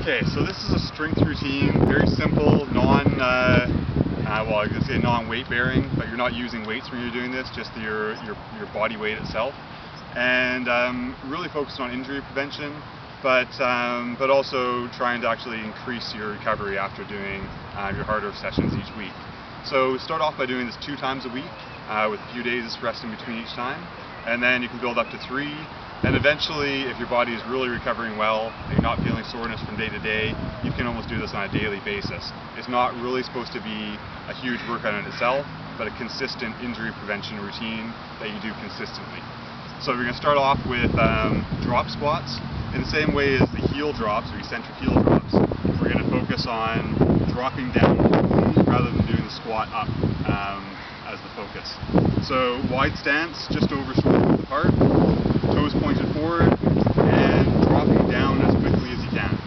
Okay, so this is a strength routine, very simple, well, I could say non-weight bearing, but you're not using weights when you're doing this, just your body weight itself, and really focused on injury prevention, but also trying to actually increase your recovery after doing your harder sessions each week. So start off by doing this 2 times a week with a few days rest in between each time, and then you can build up to 3. And eventually, if your body is really recovering well, and you're not feeling soreness from day to day, you can almost do this on a daily basis. It's not really supposed to be a huge workout in itself, but a consistent injury prevention routine that you do consistently. So we're going to start off with drop squats. In the same way as the heel drops, or eccentric heel drops, we're going to focus on dropping down rather than doing the squat up as the focus. So wide stance, just over shoulder width apart. Toes pointed forward and dropping down as quickly as you can.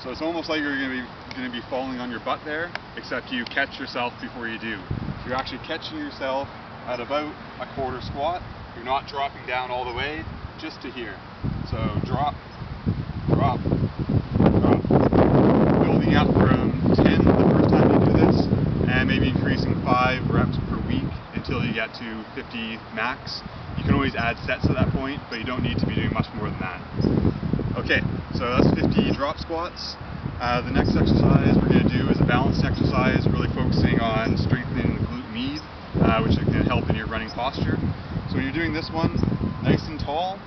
So it's almost like you're going to be falling on your butt there, except you catch yourself before you do. So you're actually catching yourself at about a quarter squat. You're not dropping down all the way, just to here. So drop, drop, drop. Building up from 10 the first time you do this, and maybe increasing 5 reps per week until you get to 50 max. You can always add sets at that point, but you don't need to be doing much more than that. Okay, so that's 50 drop squats. The next exercise we're going to do is a balanced exercise, really focusing on strengthening the glute med, which is going to help in your running posture. So when you're doing this one, nice and tall,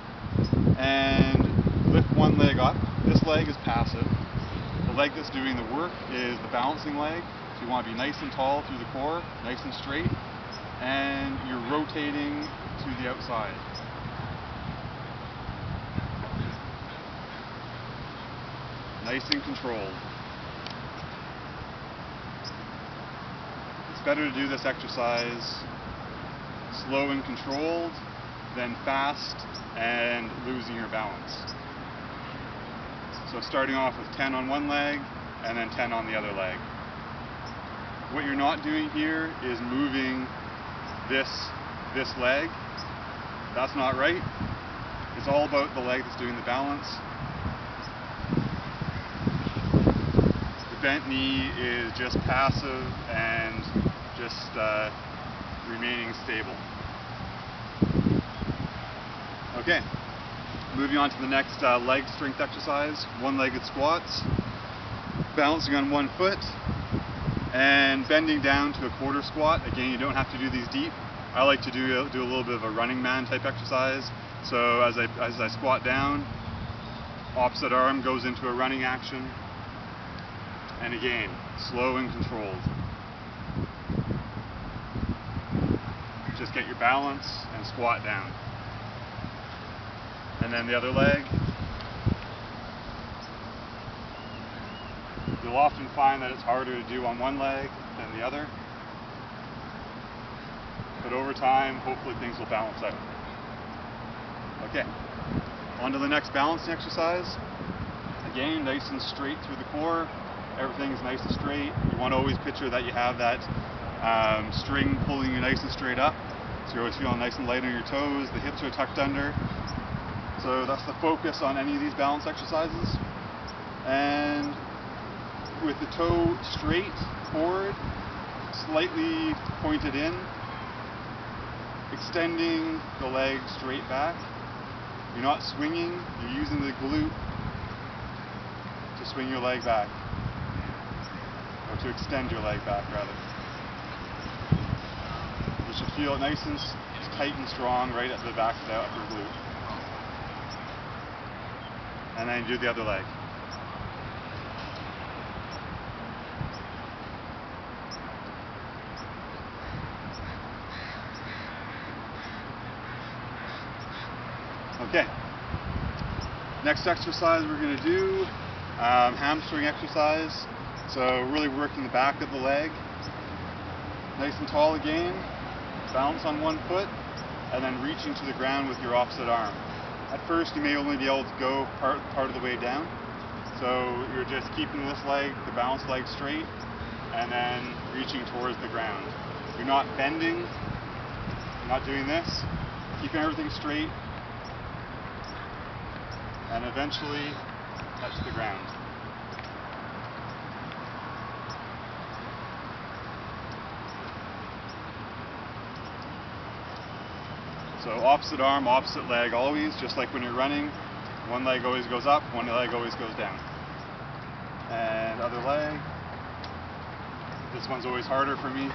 and lift one leg up. This leg is passive. The leg that's doing the work is the balancing leg. So you want to be nice and tall through the core, nice and straight, and you're rotating to the outside. Nice and controlled. It's better to do this exercise slow and controlled than fast and losing your balance. So starting off with 10 on one leg and then 10 on the other leg. What you're not doing here is moving this leg. That's not right. It's all about the leg that's doing the balance. The bent knee is just passive and just remaining stable. Okay, moving on to the next leg strength exercise, one-legged squats, balancing on one foot, and bending down to a quarter squat. Again, you don't have to do these deep. I like to do a little bit of a running man type exercise. So as I squat down, opposite arm goes into a running action, and again, slow and controlled. Just get your balance and squat down. And then the other leg. You'll often find that it's harder to do on one leg than the other. But over time, hopefully things will balance out. Okay, on to the next balancing exercise. Again, nice and straight through the core. Everything is nice and straight. You want to always picture that you have that string pulling you nice and straight up. So you're always feeling nice and light on your toes. The hips are tucked under. So that's the focus on any of these balance exercises. And with the toe straight forward, slightly pointed in, extending the leg straight back. You're not swinging, you're using the glute to swing your leg back, or to extend your leg back rather. You should feel it nice and tight and strong right at the back of the upper glute. And then do the other leg. Okay, next exercise we're going to do, hamstring exercise. So really working the back of the leg. Nice and tall again, balance on one foot, and then reaching to the ground with your opposite arm. At first you may only be able to go part of the way down. So you're just keeping this leg, the balanced leg straight, and then reaching towards the ground. You're not bending, you're not doing this, keeping everything straight, and eventually touch the ground. So opposite arm, opposite leg always, just like when you're running. One leg always goes up, one leg always goes down. And other leg. This one's always harder for me.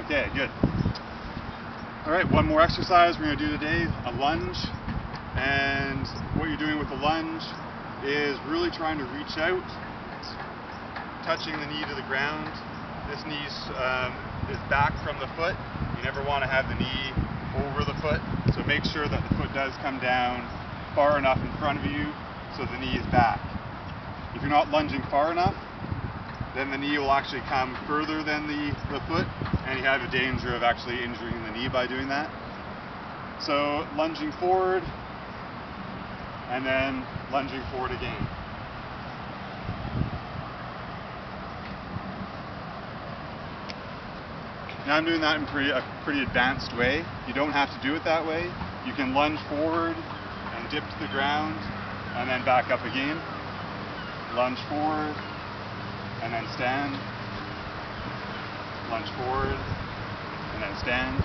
Okay, good. Alright, one more exercise we're going to do today, a lunge. And what you're doing with the lunge is really trying to reach out, touching the knee to the ground. This knee is back from the foot. You never want to have the knee over the foot, so make sure that the foot does come down far enough in front of you so the knee is back. If you're not lunging far enough, then the knee will actually come further than the foot, and you have a danger of actually injuring the knee by doing that. So lunging forward, and then lunging forward again. Now I'm doing that in a pretty advanced way. You don't have to do it that way. You can lunge forward and dip to the ground and then back up again. Lunge forward and then stand. Lunge forward and then stand.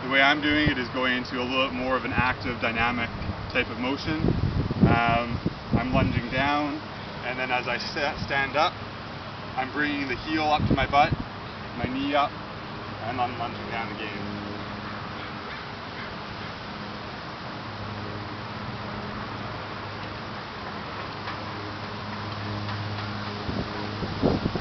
The way I'm doing it is going into a little bit more of an active, dynamic type of motion. I'm lunging down, and then as I stand up, I'm bringing the heel up to my butt, my knee up, and I'm lunging down again.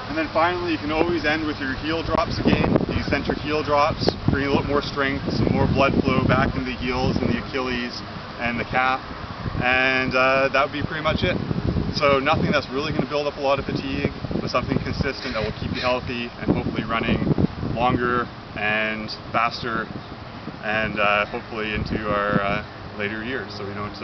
And then finally, you can always end with your heel drops again. You center heel drops, bring a little more strength, some more blood flow back into the heels and the Achilles and the calf. And that would be pretty much it. So nothing that's really going to build up a lot of fatigue, but something consistent that will keep you healthy and hopefully running longer and faster, and hopefully into our later years, so we don't